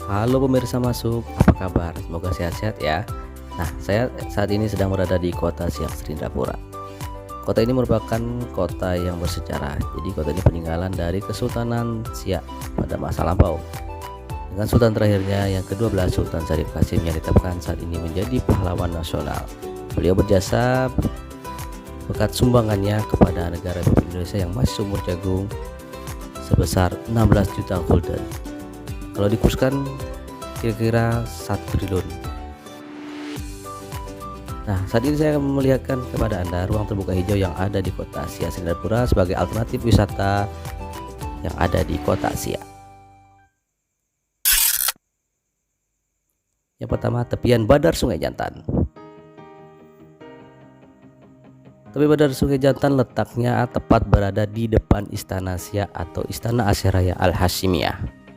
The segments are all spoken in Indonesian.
Halo pemirsa Masuk, apa kabar? Semoga sehat-sehat ya. Nah, saya saat ini sedang berada di kota Siak Serindrapura. Kota ini merupakan kota yang bersejarah. Jadi kota ini peninggalan dari Kesultanan Siak pada masa lampau. Dengan sultan terakhirnya yang ke-12 Sultan Syarif Qasim yang ditetapkan saat ini menjadi pahlawan nasional. Beliau berjasa berkat sumbangannya kepada negara Republik Indonesia yang masih sumur jagung sebesar 16 juta gulden. Kalau dikurskan kira-kira 1 triliun. Nah, saat ini saya akan melihatkan kepada Anda ruang terbuka hijau yang ada di kota Siak Serindrapura sebagai alternatif wisata yang ada di kota Siak. Yang pertama, tepian Badar Sungai Jantan. Tepi Badar Sungai Jantan letaknya tepat berada di depan Istana Siak atau Istana Asyiraya Al-Hashimiyah.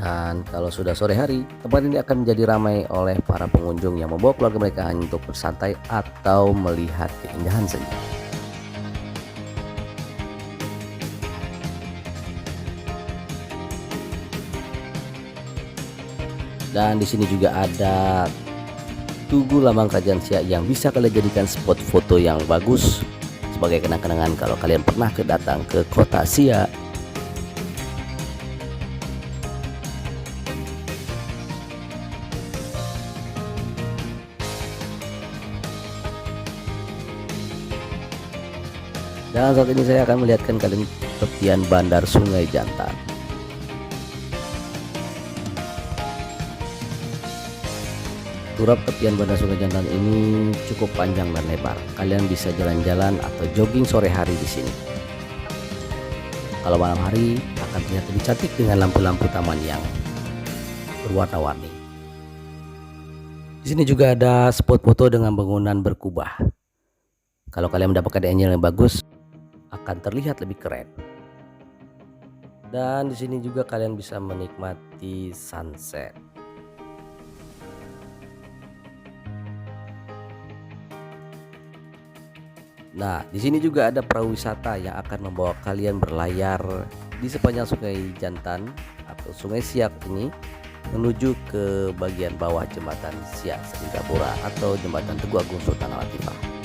Dan kalau sudah sore hari, tempat ini akan menjadi ramai oleh para pengunjung yang membawa keluarga mereka hanya untuk bersantai atau melihat keindahan senja. Dan di sini juga ada Tugu Lambang Kerajaan Siak yang bisa kalian jadikan spot foto yang bagus sebagai kenang-kenangan kalau kalian pernah datang ke kota Siak. Dan saat ini saya akan melihatkan kalian tepian Bandar Sungai Jantan. Turap tepian Bandar Sungai Jantan ini cukup panjang dan lebar. Kalian bisa jalan-jalan atau jogging sore hari di sini. Kalau malam hari akan terlihat lebih cantik dengan lampu-lampu taman yang berwarna-warni. Di sini juga ada spot foto dengan bangunan berkubah. Kalau kalian mendapatkan angle yang bagus, akan terlihat lebih keren. Dan di sini juga kalian bisa menikmati sunset. Nah, di sini juga ada perahu wisata yang akan membawa kalian berlayar di sepanjang Sungai Jantan atau Sungai Siak ini menuju ke bagian bawah jembatan Siak Serindrapura atau jembatan Tugu Agung Sultan Al-Latifah.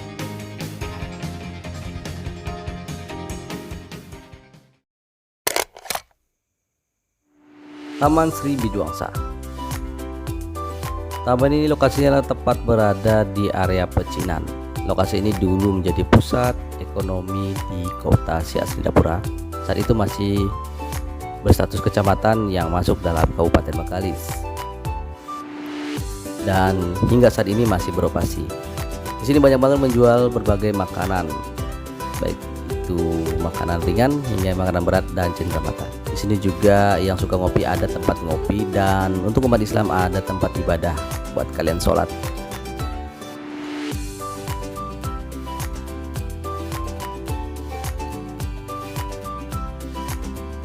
Taman Sri Biduangsa. Taman ini lokasinya tepat berada di area pecinan. Lokasi ini dulu menjadi pusat ekonomi di kota Siak Serindrapura. Saat itu masih berstatus kecamatan yang masuk dalam Kabupaten Bengkalis. Dan hingga saat ini masih beroperasi. Di sini banyak banget menjual berbagai makanan, baik itu makanan ringan hingga makanan berat dan cenderamata. Di sini juga yang suka ngopi ada tempat ngopi, dan untuk umat Islam ada tempat ibadah buat kalian sholat.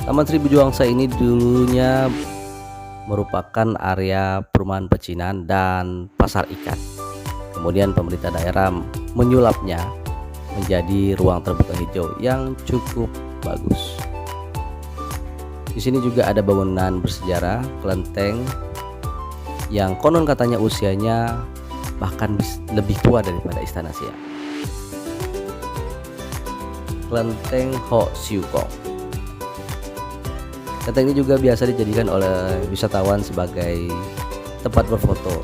Taman Sri Biduangsa ini dulunya merupakan area perumahan pecinan dan pasar ikan. Kemudian pemerintah daerah menyulapnya menjadi ruang terbuka hijau yang cukup bagus. Di sini juga ada bangunan bersejarah, kelenteng yang konon katanya usianya bahkan lebih tua daripada Istana Siak. Kelenteng Ho Siu Kong. Kelenteng ini juga biasa dijadikan oleh wisatawan sebagai tempat berfoto.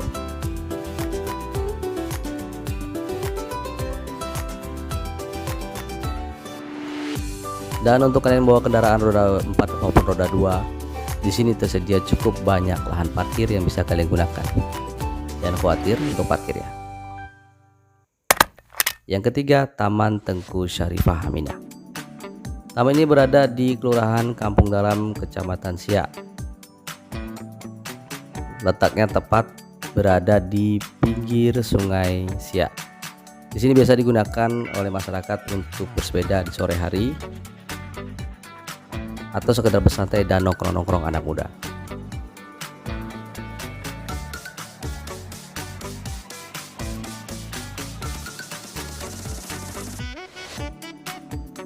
Dan untuk kalian bawa kendaraan roda 4 maupun roda 2, di sini tersedia cukup banyak lahan parkir yang bisa kalian gunakan. Jangan khawatir untuk parkir ya. Yang ketiga, Taman Tengku Syarifah Aminah. Taman ini berada di Kelurahan Kampung Dalam, Kecamatan Siak. Letaknya tepat berada di pinggir Sungai Siak. Di sini biasa digunakan oleh masyarakat untuk bersepeda di sore hari atau sekedar bersantai dan nongkrong-nongkrong anak muda.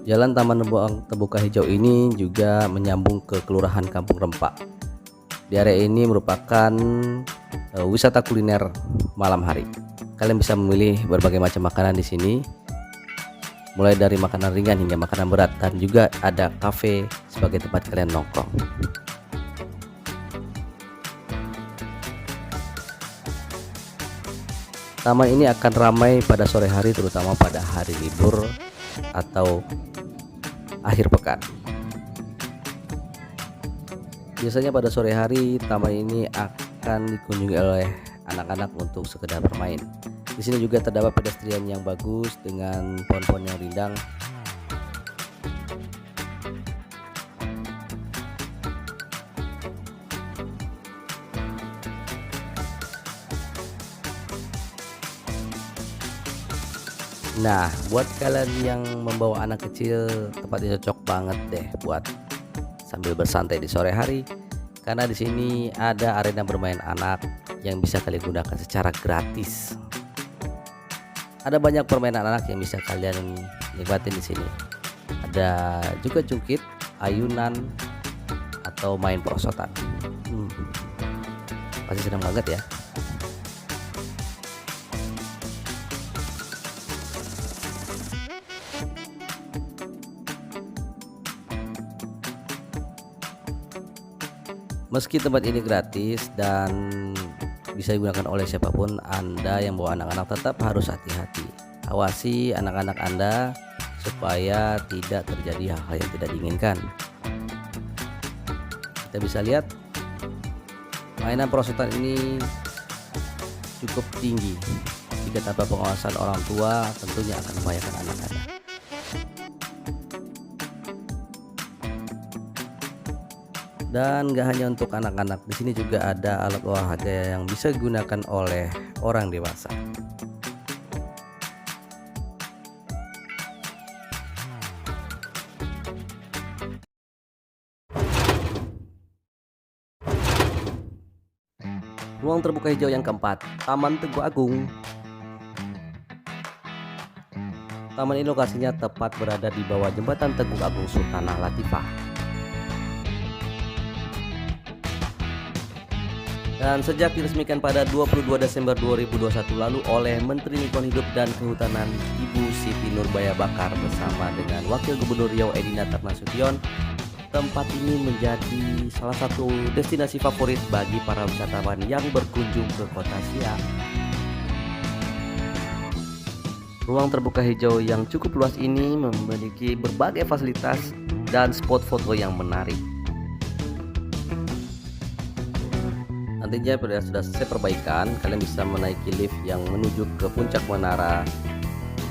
Jalan Taman Terbuka Hijau ini juga menyambung ke Kelurahan Kampung Rempak. Di area ini merupakan wisata kuliner malam hari. Kalian bisa memilih berbagai macam makanan di sini, mulai dari makanan ringan hingga makanan berat, dan juga ada kafe sebagai tempat kalian nongkrong. Taman ini akan ramai pada sore hari, terutama pada hari libur atau akhir pekan. Biasanya pada sore hari taman ini akan dikunjungi oleh anak-anak untuk sekedar bermain. Di sini juga terdapat pedestrian yang bagus dengan pohon-pohon yang rindang. Nah, buat kalian yang membawa anak kecil, tempat ini cocok banget deh buat sambil bersantai di sore hari, karena di sini ada arena bermain anak yang bisa kalian gunakan secara gratis. Ada banyak permainan anak yang bisa kalian nikmatin di sini. Ada juga jungkit, ayunan, atau main perosotan. Pasti senang banget ya. Meski tempat ini gratis dan bisa digunakan oleh siapapun, Anda yang bawa anak-anak tetap harus hati-hati. Awasi anak-anak Anda supaya tidak terjadi hal-hal yang tidak diinginkan. Kita bisa lihat mainan perosotan ini cukup tinggi. Jika tanpa pengawasan orang tua, tentunya akan membahayakan anak Anda. Dan gak hanya untuk anak-anak, di sini juga ada alat olahraga yang bisa digunakan oleh orang dewasa. Ruang terbuka hijau yang keempat, Taman Teguh Agung. Taman ini lokasinya tepat berada di bawah jembatan Teguh Agung Sultanah Latifah. Dan sejak diresmikan pada 22 Desember 2021 lalu oleh Menteri Lingkungan Hidup dan Kehutanan Ibu Siti Nurbaya Bakar bersama dengan Wakil Gubernur Riau Edi Natar Nasution, tempat ini menjadi salah satu destinasi favorit bagi para wisatawan yang berkunjung ke Kota Siak. Ruang terbuka hijau yang cukup luas ini memiliki berbagai fasilitas dan spot foto yang menarik. Nantinya pada sudah selesai perbaikan, kalian bisa menaiki lift yang menuju ke puncak menara.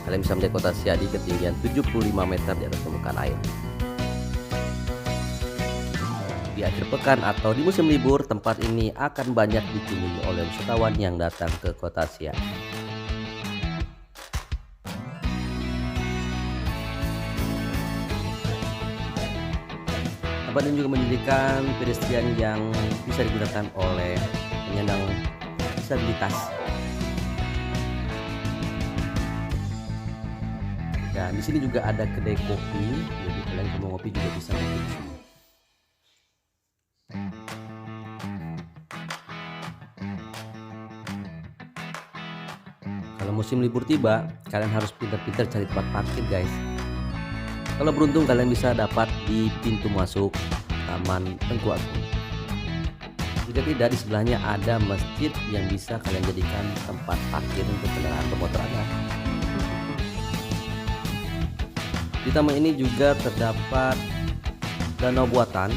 Kalian bisa melihat Kota Siak di ketinggian 75 meter di atas permukaan air. Di akhir pekan atau di musim libur, tempat ini akan banyak dikunjungi oleh wisatawan yang datang ke Kota Siak. Tempat ini juga menyediakan pedestrian yang bisa digunakan oleh penyandang disabilitas. Dan di sini juga ada kedai kopi, jadi kalian mau ngopi juga bisa ngopi di sini. Kalau musim libur tiba, kalian harus pintar-pintar cari tempat parkir, guys. Kalau beruntung kalian bisa dapat di pintu masuk Taman Teguh Agung. Jika tidak, di sebelahnya ada masjid yang bisa kalian jadikan tempat parkir untuk kendaraan bermotor Anda. Di taman ini juga terdapat danau buatan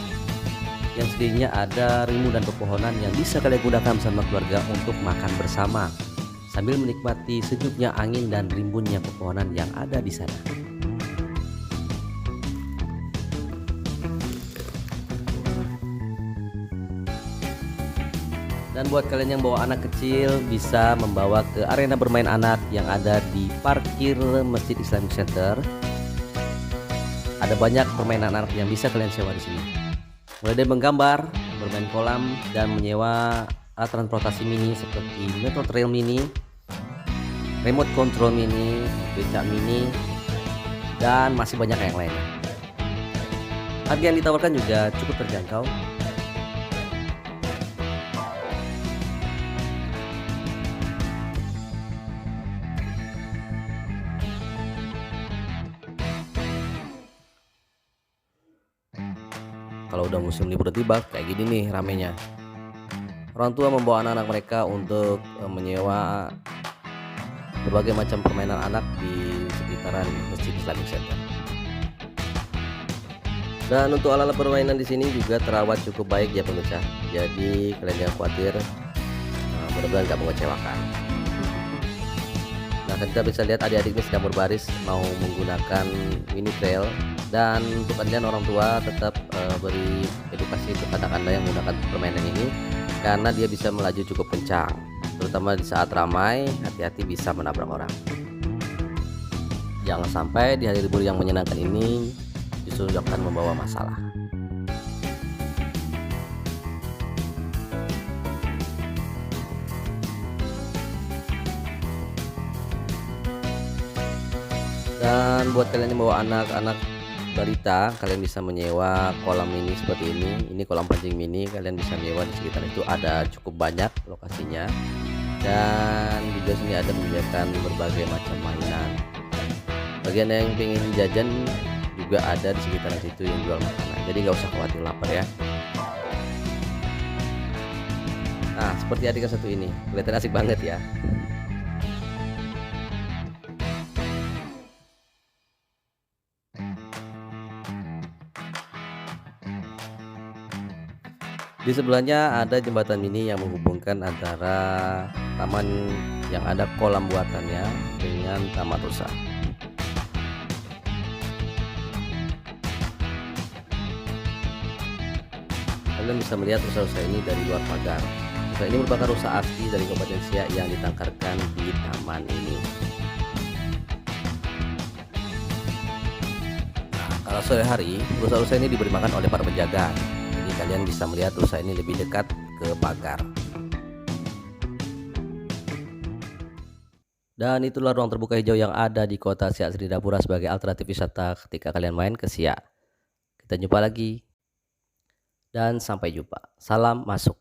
yang sedihnya ada rimbun dan pepohonan yang bisa kalian gunakan bersama keluarga untuk makan bersama sambil menikmati sejuknya angin dan rimbunnya pepohonan yang ada di sana. Dan buat kalian yang bawa anak kecil, bisa membawa ke arena bermain anak yang ada di parkir Masjid Islamic Center. Ada banyak permainan anak yang bisa kalian sewa di sini. Mulai dari menggambar, bermain kolam, dan menyewa alat transportasi mini seperti Metro Trail mini, remote control mini, becak mini, dan masih banyak yang lainnya. Harga yang ditawarkan juga cukup terjangkau. Kalau udah musim libur tiba, kayak gini nih ramenya. Orang tua membawa anak-anak mereka untuk menyewa berbagai macam permainan anak di sekitaran Masjid Islamic Center. Dan untuk alat-alat permainan di sini juga terawat cukup baik ya pemirsa. Jadi kalian jangan khawatir, mudah-mudahan gak mengecewakan. Nah, kita bisa lihat adik-adik ini sedang berbaris mau menggunakan mini trail. Dan untuk kalian orang tua tetap beri edukasi kepada anda yang menggunakan permainan ini, karena dia bisa melaju cukup kencang, terutama di saat ramai. Hati-hati bisa menabrak orang. Jangan sampai di hari libur yang menyenangkan ini justru akan membawa masalah. Dan buat kalian yang bawa anak-anak balita, kalian bisa menyewa kolam mini seperti ini. Ini kolam pancing mini, kalian bisa menyewa di sekitar itu, ada cukup banyak lokasinya. Dan juga sini ada menyediakan berbagai macam mainan. Bagian yang pengen jajan juga ada di sekitaran situ yang jual makanan, jadi nggak usah khawatir lapar ya. Nah, seperti adik yang satu ini, kelihatan asik banget ya. Di sebelahnya ada jembatan mini yang menghubungkan antara taman yang ada kolam buatannya dengan taman rusa. Kalian bisa melihat rusa-rusa ini dari luar pagar. Rusa ini merupakan rusa asli dari Kabupaten Siak yang ditangkarkan di taman ini. Nah, kalau sore hari, rusa-rusa ini diberi makan oleh para penjaga. Jadi kalian bisa melihat rusa ini lebih dekat ke pagar. Dan itulah ruang terbuka hijau yang ada di kota Siak Srindapura sebagai alternatif wisata ketika kalian main ke Siak. Kita jumpa lagi. Dan sampai jumpa. Salam masuk.